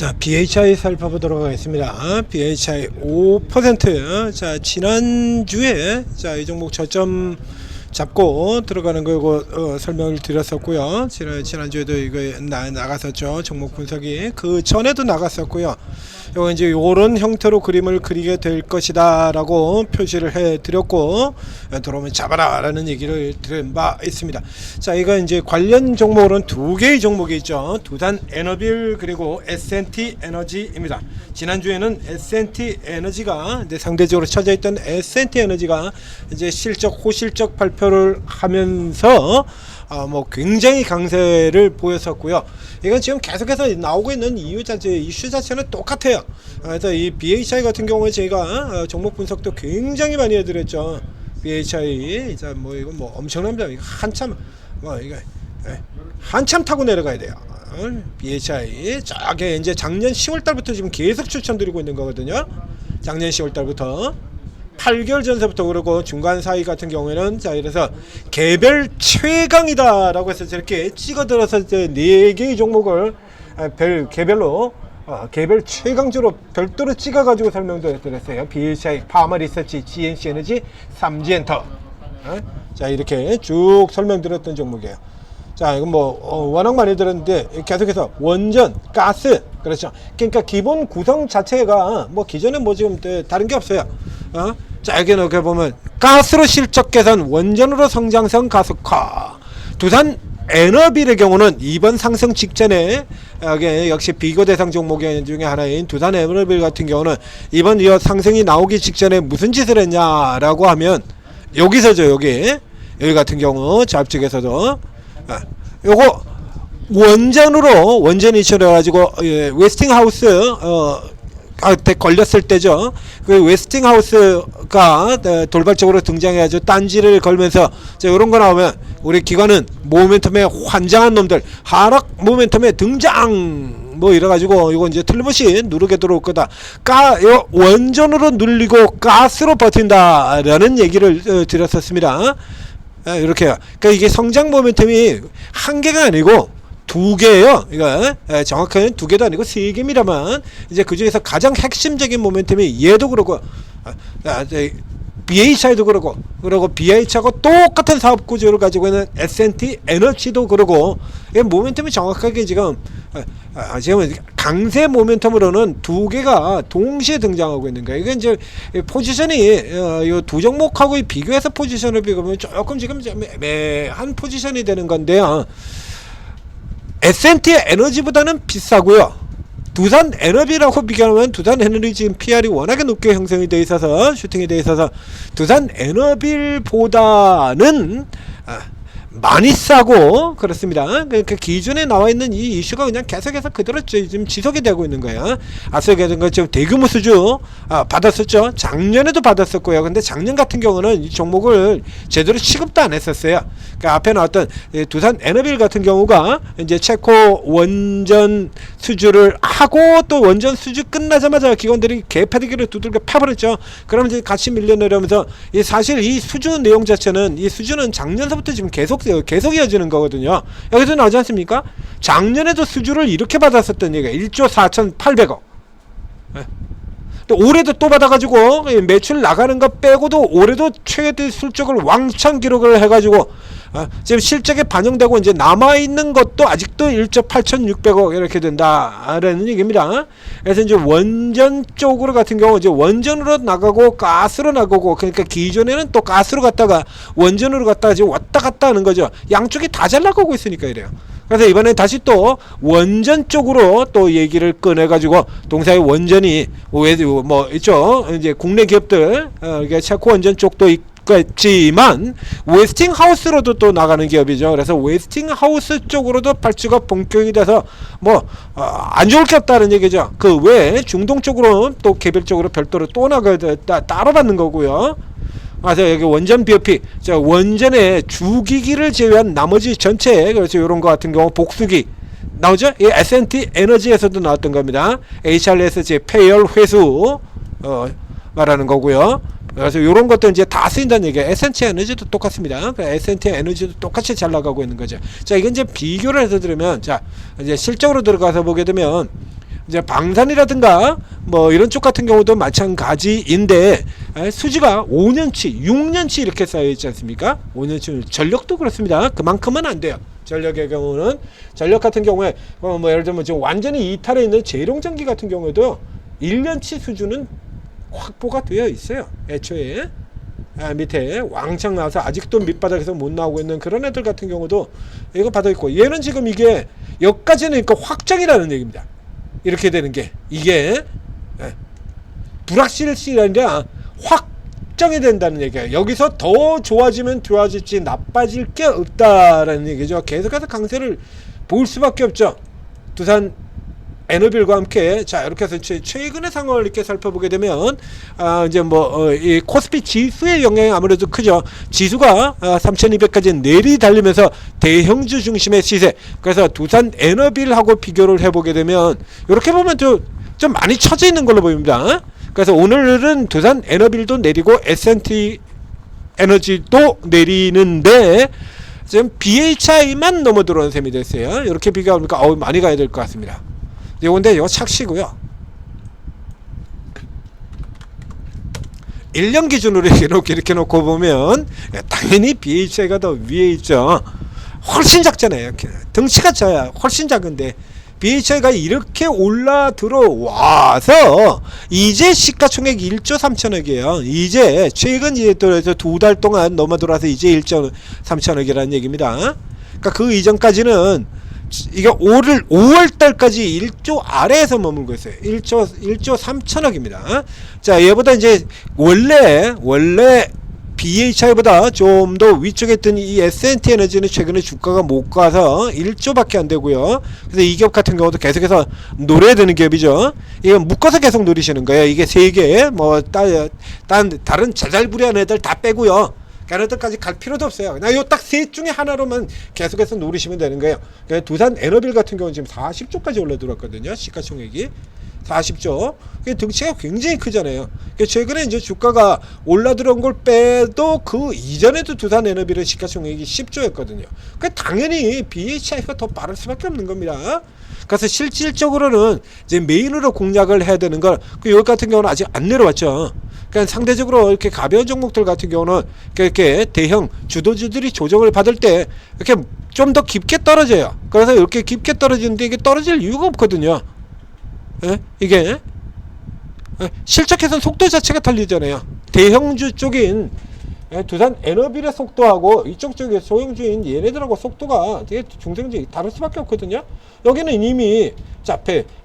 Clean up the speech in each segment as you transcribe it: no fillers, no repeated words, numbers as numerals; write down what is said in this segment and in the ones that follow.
자, BHI 살펴보도록 하겠습니다. BHI 5%. 자, 지난주에 자, 이 종목 저점 잡고 들어가는 거 설명을 드렸었고요. 지난주에도 이거 나갔었죠. 종목 분석이. 그 전에도 나갔었고요. 요거 이제 요런 형태로 그림을 그리게 될 것이다 라고 표시를 해 드렸고, 들어오면 잡아라 라는 얘기를 드린 바 있습니다. 자, 이거 이제 관련 종목으로는 두 개의 종목이 있죠. 두산 에너빌 그리고 S&T 에너지입니다. 지난주에는 S&T 에너지가 이제 상대적으로 처져 있던 S&T 에너지가 이제 호실적 발표를 하면서 뭐 굉장히 강세를 보였었고요. 이건 지금 계속해서 나오고 있는 이슈 자체는 똑같아요. 그래서 이 BHI 같은 경우에 제가 종목 분석도 굉장히 많이 해드렸죠. BHI 자, 뭐 이거 뭐 엄청납니다. 이거 한참 이거 한참 타고 내려가야 돼요. BHI 저게 이제 작년 10월 달부터 지금 계속 추천드리고 있는 거거든요. 작년 10월 달부터 8개월 전서부터. 그러고 중간 사이 같은 경우에는 자, 이래서 개별 최강이다라고 해서 저렇게 찍어들어서 이제 4개의 종목을 개별로 개별 최강주로 별도로 찍어가지고 설명도 드렸어요. BHI, 파마 리서치, GNC 에너지, 삼지엔터. 자, 이렇게 쭉 설명드렸던 종목이에요. 자, 이건 뭐 워낙 많이 들었는데 계속해서 원전, 가스, 그렇죠. 그러니까 기본 구성 자체가 뭐 기존에 뭐 지금 다른 게 없어요. 자, 여기 이렇게 보면 가스로 실적 개선, 원전으로 성장성 가속화. 두산 에너빌의 경우는 이번 상승 직전에 여기 역시 비교 대상 종목 중에 하나인 두산 에너빌 같은 경우는 이번 이 상승이 나오기 직전에 무슨 짓을 했냐라고 하면 여기서죠. 여기 같은 경우 좌측에서도 요거 원전이 쳐려가지고 웨스팅하우스 걸렸을 때죠. 그 웨스팅하우스가 돌발적으로 등장해가지고 딴지를 걸면서 이런 거 나오면 우리 기관은 모멘텀에 환장한 놈들 하락 모멘텀에 등장 뭐 이래가지고 이거 이제 틀림없이 누르게 들어올 거다. 원전으로 눌리고 가스로 버틴다라는 얘기를 드렸었습니다. 이렇게요. 그러니까 이게 성장 모멘텀이 한 개가 아니고 두 개예요. 이거 정확하게는 두 개도 아니고 세 개입니다만 이제 그 중에서 가장 핵심적인 모멘텀이 얘도 그러고 BHI도 그러고 BH하고 똑같은 사업 구조를 가지고 있는 S&T 에너지도 그러고 모멘텀이 정확하게 지금 강세 모멘텀으로는 두 개가 동시에 등장하고 있는 거예요. 이게 이제 포지션이 이 두 종목하고 비교해서 포지션을 비교하면 조금 지금 애매한 포지션이 되는 건데요. S&T 에너지보다는 비싸고요. 두산 에너비라고 비교하면 두산 에너비 지금 PR이 워낙에 높게 형성이 되어 있어서 슈팅이 되어 있어서 두산 에너빌보다는 많이 싸고 그렇습니다. 그러니까 기존에 나와 있는 이 이슈가 그냥 계속해서 그대로 지금 지속이 되고 있는 거예요. 앞서 얘기했던 것처럼 대규모 수주 받았었죠. 작년에도 받았었고요. 근데 작년 같은 경우는 이 종목을 제대로 취급도 안 했었어요. 그러니까 앞에 나왔던 두산 에너빌 같은 경우가 이제 체코 원전 수주를 하고 또 원전 수주 끝나자마자 기관들이 개파대기를 두들겨 파버렸죠. 그러면 이제 같이 밀려내려면서 사실 이 수주 내용 자체는 이 수주는 작년서부터 지금 계속 이어지는 거거든요. 여기서 나오지 않습니까? 작년에도 수주를 이렇게 받았었던 얘기가 1조 4,800억. 또 올해도 또 받아가지고 매출 나가는 거 빼고도 올해도 최대 실적을 왕창 기록을 해가지고 지금 실적에 반영되고 이제 남아있는 것도 아직도 1조 8,600억 이렇게 된다라는 얘기입니다. 그래서 이제 원전 쪽으로 같은 경우 이제 원전으로 나가고 가스로 나가고, 그러니까 기존에는 또 가스로 갔다가 원전으로 갔다가 지금 왔다 갔다 하는 거죠. 양쪽이 다 잘 나가고 있으니까 이래요. 그래서 이번에 다시 또 원전 쪽으로 또 얘기를 꺼내가지고 동사의 원전이 뭐 있죠. 이제 국내 기업들 체코 원전 쪽도 있지만 웨스팅하우스로도 또 나가는 기업이죠. 그래서 웨스팅하우스 쪽으로도 발주가 본격이 돼서 뭐 안 좋을 게 없다는 얘기죠. 그 외에 중동 쪽으로 또 개별적으로 별도로 또 나가야 따로 받는 거고요. 그래서 여기 원전 BOP, 원전의 주기기를 제외한 나머지 전체, 그래서 이런 거 같은 경우 복수기 나오죠? 이 S&T 에너지에서도 나왔던 겁니다. HRS 폐열 회수 말하는 거고요. 그래서 이런 것들 이제 다 쓰인다는 얘기예요. S&T 에너지도 똑같습니다. S&T 에너지도 똑같이 잘 나가고 있는 거죠. 자, 이건 이제 비교를 해서 들으면, 자, 이제 실적으로 들어가서 보게 되면 이제 방산이라든가 뭐 이런 쪽 같은 경우도 마찬가지인데 수지가 5년치, 6년치 이렇게 쌓여 있지 않습니까? 5년치 전력도 그렇습니다. 그만큼은 안 돼요. 전력의 경우는 전력 같은 경우에 뭐 예를 들면 지금 완전히 이탈해 있는 재룡전기 같은 경우에도 1년치 수준은 확보가 되어 있어요. 애초에 밑에 왕창 나와서 아직도 밑바닥에서 못 나오고 있는 그런 애들 같은 경우도 이거 받아 있고, 얘는 지금 이게 여기까지는 그러니까 확정이라는 얘기입니다. 이렇게 되는 게 이게 불확실시 아니라 확정이 된다는 얘기예요. 여기서 더 좋아지면 좋아질지 나빠질 게 없다라는 얘기죠. 계속해서 강세를 볼 수밖에 없죠. 두산 에너빌과 함께. 자, 이렇게 해서 최근의 상황을 이렇게 살펴보게 되면 이제 이 코스피 지수의 영향이 아무래도 크죠. 지수가 3200까지 내리 달리면서 대형주 중심의 시세. 그래서 두산 에너빌하고 비교를 해보게 되면 이렇게 보면 좀 많이 처져 있는 걸로 보입니다. 그래서 오늘은 두산 에너빌도 내리고 S&T 에너지도 내리는데 지금 BHI만 넘어 들어오는 셈이 됐어요. 이렇게 비교하니까 많이 가야 될 것 같습니다. 요건데 이거 착시고요. 1년 기준으로 이렇게 놓고 보면 당연히 BHI가 더 위에 있죠. 훨씬 작잖아요. 덩치가 작아야 훨씬 작은데 BHI가 이렇게 올라 들어와서 이제 시가총액 1조 3천억이에요. 이제 최근 이제 또 2달 동안 넘어 들어와서 이제 1조 3천억이라는 얘기입니다. 그러니까 그 이전까지는 이게 5월달까지 1조 아래에서 머물고 있어요. 1조 3천억입니다. 자, 얘보다 이제 원래 BHI보다 좀 더 위쪽에 있던 이 S&T 에너지는 최근에 주가가 못 가서 1조밖에 안 되고요. 그래서 이 기업 같은 경우도 계속해서 노려야 되는 기업이죠. 이거 묶어서 계속 노리시는 거예요. 이게 세 개, 다른 자잘부리한 애들 다 빼고요. 걔네들까지 갈 필요도 없어요. 그냥 요 딱 셋 중에 하나로만 계속해서 노리시면 되는 거예요. 두산 에너빌 같은 경우는 지금 40조까지 올라들었거든요. 시가총액이 40조. 덩치가 굉장히 크잖아요. 최근에 이제 주가가 올라들어온 걸 빼도 그 이전에도 두산 에너빌은 시가총액이 10조였거든요. 당연히 BHI가 더 빠를 수밖에 없는 겁니다. 그래서 실질적으로는 이제 메인으로 공략을 해야 되는 걸, 여기 같은 경우는 아직 안 내려왔죠. 그러니까 상대적으로 이렇게 가벼운 종목들 같은 경우는 이렇게 대형 주도주들이 조정을 받을 때 이렇게 좀 더 깊게 떨어져요. 그래서 이렇게 깊게 떨어지는데 이게 떨어질 이유가 없거든요. 이게 실적해선 속도 자체가 달리잖아요. 대형주 쪽인 두산 에너빌의 속도하고 이쪽 쪽에 소형주인 얘네들하고 속도가 되게 중생적이 다를 수밖에 없거든요. 여기는 이미 자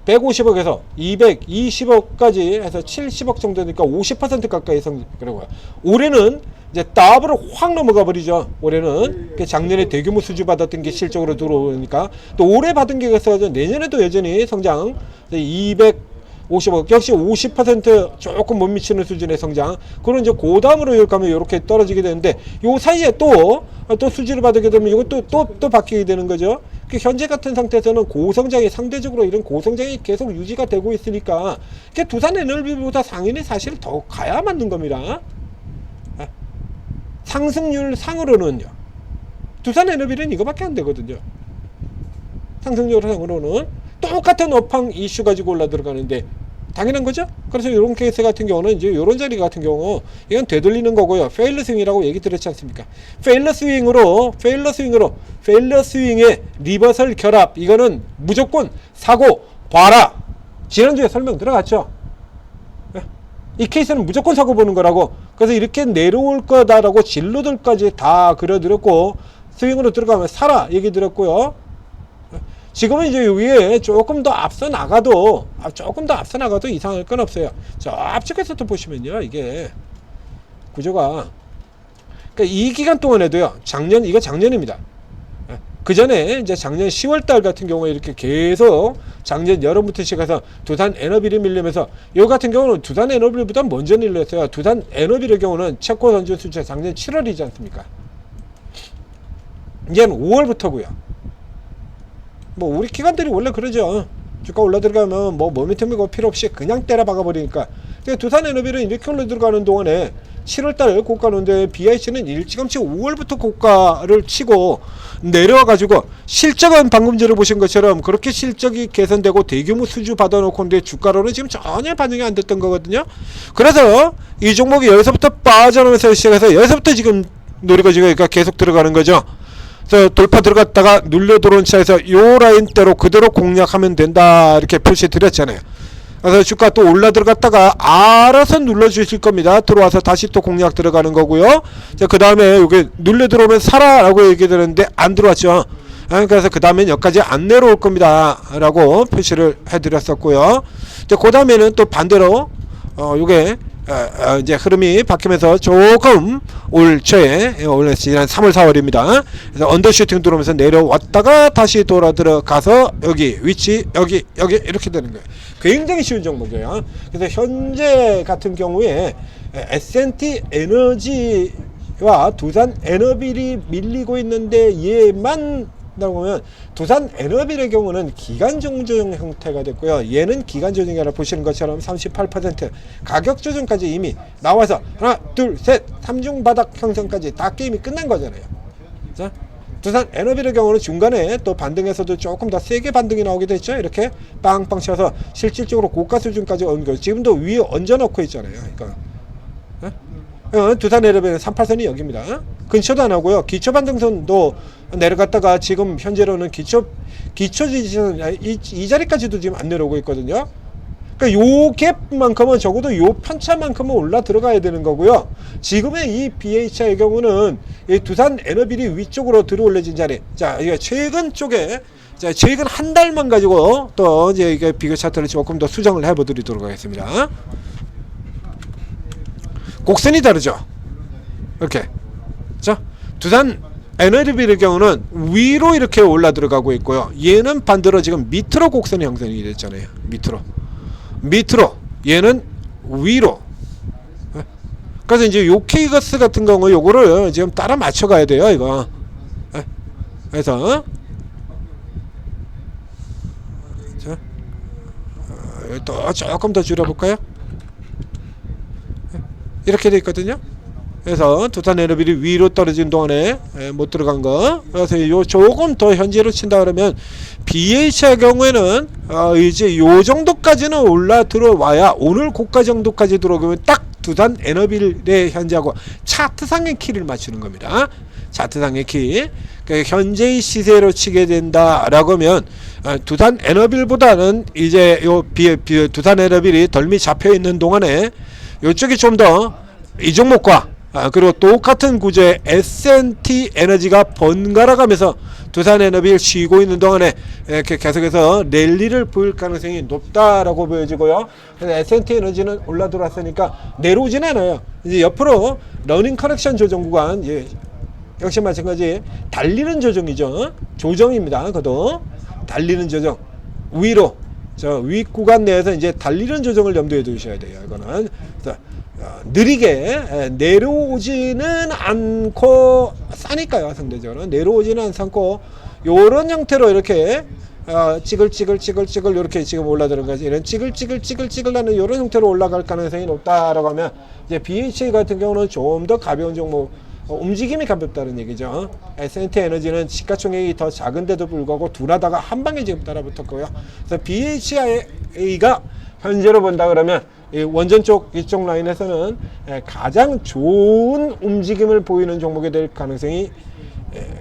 150억에서 220억까지 해서 70억 정도니까 50% 가까이 그리고요. 올해는 이제 더블로 확 넘어가 버리죠. 올해는 작년에 대규모 수주 받았던 게 실적으로 들어오니까 또 올해 받은 게 그래서 내년에도 여전히 성장 250억 역시 50% 조금 못 미치는 수준의 성장. 그런 이제 그 다음으로 이렇게 가면 이렇게 떨어지게 되는데 요 사이에 또 수주를 받게 되면 이것도 또 바뀌게 되는 거죠. 현재 같은 상태에서는 고성장이 상대적으로 이런 고성장이 계속 유지가 되고 있으니까 두산 에너비보다 상인이 사실 더 가야 맞는 겁니다. 상승률 상으로는요. 두산 에너비는 이거밖에 안 되거든요. 상승률 상으로는 똑같은 업황 이슈 가지고 올라 들어가는데 당연한 거죠. 그래서 이런 케이스 같은 경우는 이제 이런 자리 같은 경우 이건 되돌리는 거고요. 페일러 스윙이라고 얘기 드렸지 않습니까? 페일러 스윙의 리버설 결합, 이거는 무조건 사고 봐라. 지난주에 설명 들어갔죠. 이 케이스는 무조건 사고 보는 거라고. 그래서 이렇게 내려올 거다라고 진로들까지 다 그려드렸고, 스윙으로 들어가면 사라 얘기 드렸고요. 지금은 이제 위에 조금 더 앞서 나가도 이상할 건 없어요. 저 앞쪽에서도 보시면요, 이게 구조가 그러니까 이 기간 동안에도요, 이거 작년입니다. 그 전에 이제 작년 10월달 같은 경우에 이렇게 계속 작년 여름부터 시작해서 두산 에너빌이 밀리면서 요 같은 경우는 두산 에너빌보다 먼저 밀렸어요. 두산 에너빌의 경우는 최고 선주 수치 작년 7월이지 않습니까? 이제는 5월부터고요. 우리 기관들이 원래 그러죠. 주가 올라 들어가면 모멘텀이고 필요 없이 그냥 때려 박아 버리니까. 두산 에너빌은 이렇게 올라 들어가는 동안에 7월달 고가 놓는데 BIC는 일찌감치 5월부터 고가를 치고 내려와가지고 실적은 방금 전에 보신 것처럼 그렇게 실적이 개선되고 대규모 수주 받아놓고 있는데 주가로는 지금 전혀 반영이 안 됐던 거거든요. 그래서 이 종목이 여기서부터 빠져나오면서 시작해서 여기서부터 지금 노리고 지금 계속 들어가는 거죠. 그래서 돌파 들어갔다가 눌려 들어온 차에서 요 라인대로 그대로 공략하면 된다 이렇게 표시 드렸잖아요. 그래서 주가 또 올라 들어갔다가 알아서 눌러 주실 겁니다. 들어와서 다시 또 공략 들어가는 거고요. 자, 그 다음에 여기 눌려 들어오면 사라 라고 얘기 드렸는데 안 들어왔죠. 그래서 그 다음엔 여기까지 안 내려올 겁니다 라고 표시를 해 드렸었고요. 그 다음에는 또 반대로 요게 이제 흐름이 바뀌면서 조금 올 초에 원래 지난 3월 4월입니다. 그래서 언더슈팅 들어오면서 내려왔다가 다시 돌아 들어가서 여기 위치 여기 이렇게 되는 거예요. 굉장히 쉬운 종목이에요. 그래서 현재 같은 경우에 S&T 에너지와 두산 에너빌이 밀리고 있는데 얘만 보면 두산 에너빌의 경우는 기간 조정 형태가 됐고요. 얘는 기간 조정이 아니라 보시는 것처럼 38% 가격 조정까지 이미 나와서 하나 둘 셋 3중 바닥 형성까지 다 게임이 끝난 거잖아요. 자, 두산 에너빌의 경우는 중간에 또 반등에서도 조금 더 세게 반등이 나오기도 했죠. 이렇게 빵빵 쳐서 실질적으로 고가 수준까지 온 거 지금도 위에 얹어 놓고 있잖아요. 그러니까 두산 에너빌은 38선이 여기입니다. 근처도 안 하고요. 기초 반등선도 내려갔다가 지금 현재로는 기초 지지선 이 자리까지도 지금 안 내려오고 있거든요. 그러니까 요 갭만큼은 적어도 요 편차만큼은 올라 들어가야 되는 거고요. 지금의 이 BHI의 경우는 이 두산 에너빌이 위쪽으로 들어올려진 자리. 자, 이게 최근 쪽에 자, 최근 한 달만 가지고 또 이제 이게 비교 차트를 조금 더 수정을 해 보도록 하겠습니다. 곡선이 다르죠. 이렇게. 자, 두산 에너빌의 경우는 위로 이렇게 올라 들어가고 있고요. 얘는 반대로 지금 밑으로 곡선이 형성이 됐잖아요. 밑으로 얘는 위로. 그래서 이제 요 케이거스 같은 경우 요거를 지금 따라 맞춰 가야 돼요. 이거. 그래서 자, 또 조금 더 줄여볼까요? 이렇게 돼 있거든요. 그래서 두산 에너빌이 위로 떨어진 동안에 못 들어간 거. 그래서 요 조금 더 현재로 친다 그러면 BH의 경우에는 이제 요 정도까지는 올라 들어와야 오늘 고가 정도까지 들어오면 딱 두산 에너빌의 현재하고 차트상의 키를 맞추는 겁니다. 차트상의 키. 그러니까 현재의 시세로 치게 된다라고 하면 두산 에너빌보다는 이제 요 두산 에너빌이 덜미 잡혀 있는 동안에 요쪽이 좀 더 이 종목과 그리고 똑같은 구조의 S&T 에너지가 번갈아 가면서 두산 에너빌 쉬고 있는 동안에 이렇게 계속해서 랠리를 보일 가능성이 높다라고 보여지고요. 그래서 S&T 에너지는 올라 들어왔으니까 내려오진 않아요. 이제 옆으로 러닝 커렉션 조정 구간, 예, 역시 마찬가지 달리는 조정이죠. 조정입니다. 그것도 달리는 조정 위로 저 위 구간 내에서 이제 달리는 조정을 염두에 두셔야 돼요. 이거는 느리게 내려오지는 않고 싸니까요. 상대적으로 내려오지는 않고 요런 형태로 이렇게 찌글찌글 이렇게 지금 올라들은 거지. 이런 찌글찌글 나는 요런 형태로 올라갈 가능성이 높다라고 하면 이제 BHA 같은 경우는 좀 더 가벼운 종목, 움직임이 가볍다는 얘기죠. S&T 에너지는 시가총액이 더 작은데도 불구하고 둔하다가 한 방에 지금 따라붙었고요. 그래서 BHI가 현재로 본다 그러면 이 원전 쪽 이쪽 라인에서는 가장 좋은 움직임을 보이는 종목이 될 가능성이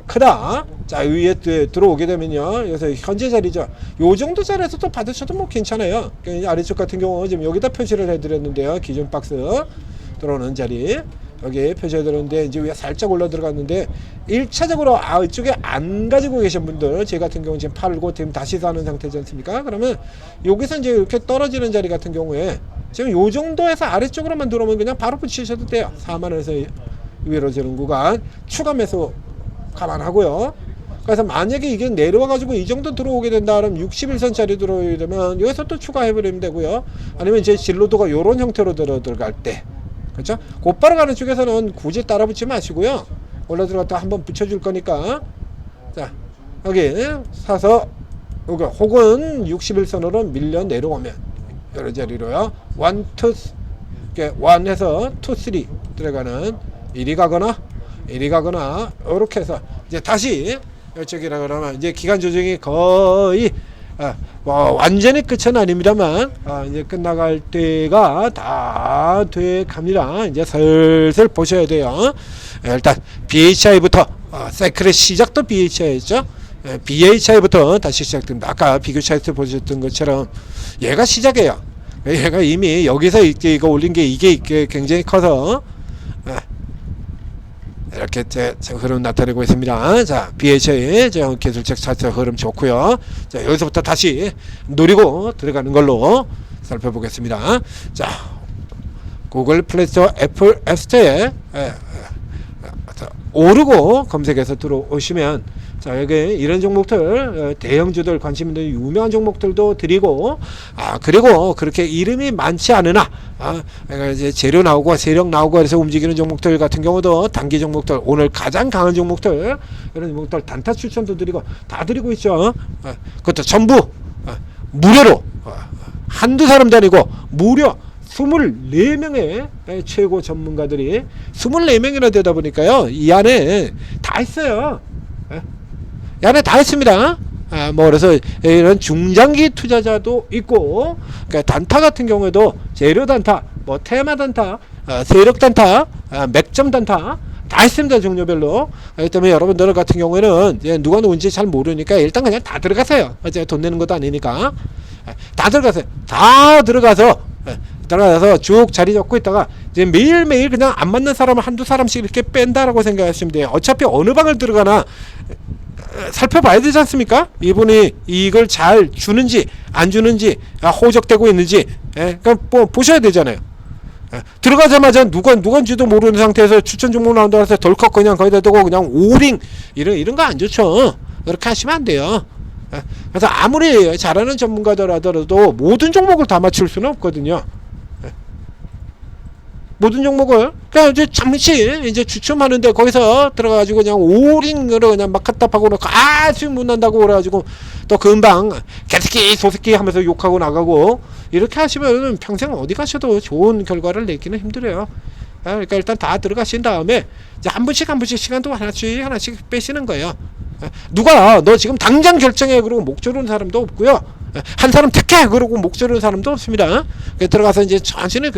크다. 자, 위에 들어오게 되면요. 여기서 현재 자리죠. 요 정도 자리에서 또 받으셔도 뭐 괜찮아요. 아래쪽 같은 경우 지금 여기다 표시를 해드렸는데요. 기존 박스 들어오는 자리. 여기 표시해드렸는데 이제 위에 살짝 올라 들어갔는데 1차적으로 이쪽에 안 가지고 계신 분들, 제 같은 경우 지금 팔고 지금 다시 사는 상태지 않습니까? 그러면 여기서 이제 이렇게 떨어지는 자리 같은 경우에 지금 요 정도에서 아래쪽으로만 들어오면 그냥 바로 붙이셔도 돼요. 4만원에서 위로 지는 구간 추가 매수 감안하고요. 그래서 만약에 이게 내려와 가지고 이 정도 들어오게 된다 그러면 61선짜리 들어오게 되면 여기서 또 추가해버리면 되고요. 아니면 이제 진로도가 요런 형태로 들어갈 때, 그렇죠? 곧바로 가는 쪽에서는 굳이 따라 붙지 마시고요. 올라 들어갔다 한번 붙여줄 거니까, 자, 여기 사서 여기 혹은 61선으로 밀려 내려오면 여러 자리로요. 1, 2 1에서 2, 3 들어가는 이리 가거나 이렇게 해서 이제 다시 이쪽이라 그러면 이제 기간 조정이 거의 뭐 완전히 끝은 아닙니다만 이제 끝나갈 때가 다 돼 갑니다. 이제 슬슬 보셔야 돼요. 일단 BHI부터 사이클의 시작도 BHI였죠. BHI부터 다시 시작됩니다. 아까 비교 차트 보셨던 것처럼 얘가 시작이에요. 얘가 이미 여기서 이거 올린 게 이게 굉장히 커서 이렇게 제 흐름 나타내고 있습니다. 자, BHI 기술적 차트 흐름 좋고요. 자, 여기서부터 다시 노리고 들어가는 걸로 살펴보겠습니다. 자, 구글 플레이스토어, 애플 앱스토어에 오르고 검색해서 들어오시면 자, 여기 이런 종목들 대형주들 관심 있는 유명한 종목들도 드리고 그리고 그렇게 이름이 많지 않으나 이제 재료 나오고 세력 나오고 그래서 움직이는 종목들 같은 경우도 단기 종목들 오늘 가장 강한 종목들 이런 종목들 단타 추천도 드리고 다 드리고 있죠. 그것도 전부 무료로 한두 사람도 아니고 무료 24명의 최고 전문가들이 24명이나 되다 보니까요 이 안에 다 있어요. 이 안에 다 있습니다. 뭐 그래서 이런 중장기 투자자도 있고 그러니까 단타 같은 경우에도 재료 단타, 뭐 테마 단타, 세력 단타, 맥점 단타 다 있습니다. 종류별로. 그렇기 때문에 여러분들 같은 경우에는 누가 누군지 잘 모르니까 일단 그냥 다 들어가세요. 제가 돈 내는 것도 아니니까 다 들어가세요. 다 들어가서 쭉 자리 잡고 있다가 이제 매일매일 그냥 안 맞는 사람을 한두 사람씩 이렇게 뺀다라고 생각하시면 돼요. 어차피 어느 방을 들어가나 살펴봐야 되지 않습니까? 이분이 이걸 잘 주는지 안 주는지 호적되고 있는지 그러니까 뭐 보셔야 되잖아요. 들어가자마자 누군지도 모르는 상태에서 추천 종목 나온다고 해서 덜컥 그냥 거기다 두고 그냥 오링 이런 거 안 좋죠. 그렇게 하시면 안 돼요. 그래서 아무리 잘하는 전문가들 하더라도 모든 종목을 다 맞출 수는 없거든요. 모든 종목을 그냥 이제 잠시 이제 주춤하는데 거기서 들어가가지고 그냥 오링으로 그냥 막 갖다 박아놓고 수익 못 난다고 그래가지고 또 금방 개새끼 소새끼 하면서 욕하고 나가고 이렇게 하시면 평생 어디 가셔도 좋은 결과를 내기는 힘들어요. 그러니까 일단 다 들어가신 다음에 이제 한 분씩 시간도 하나씩 빼시는 거예요. 누가 너 지금 당장 결정해 그러고 목 조르는 사람도 없고요. 한 사람 택해 그러고 목 조르는 사람도 없습니다. 들어가서 이제 천천히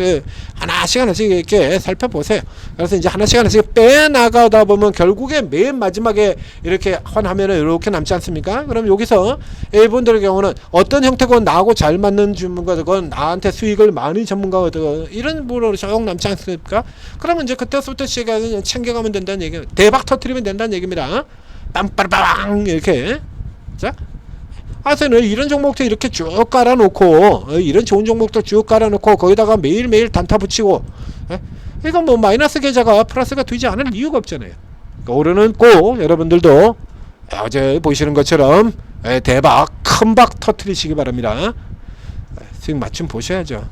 하나씩 이렇게 살펴보세요. 그래서 이제 하나씩 빼나가다 보면 결국에 맨 마지막에 이렇게 화면에 이렇게 남지 않습니까? 그럼 여기서 이분들의 경우는 어떤 형태건 나하고 잘 맞는 전문가든 나한테 수익을 많이 전문가거든 이런 분으로 쭉 남지 않습니까? 그러면 이제 그때부터 시간을 챙겨가면 된다는 얘기예요. 대박 터트리면 된다는 얘기입니다. 빰빠라빵 이렇게. 자, 하여튼 이런 종목들 이렇게 쭉 깔아놓고 이런 좋은 종목들 쭉 깔아놓고 거기다가 매일매일 단타 붙이고 이건 뭐 마이너스 계좌가 플러스가 되지 않을 이유가 없잖아요. 그러니까 올해는 꼭 여러분들도 어제 보시는 것처럼 대박 큰박 터트리시기 바랍니다. 수익 맞춤 보셔야죠.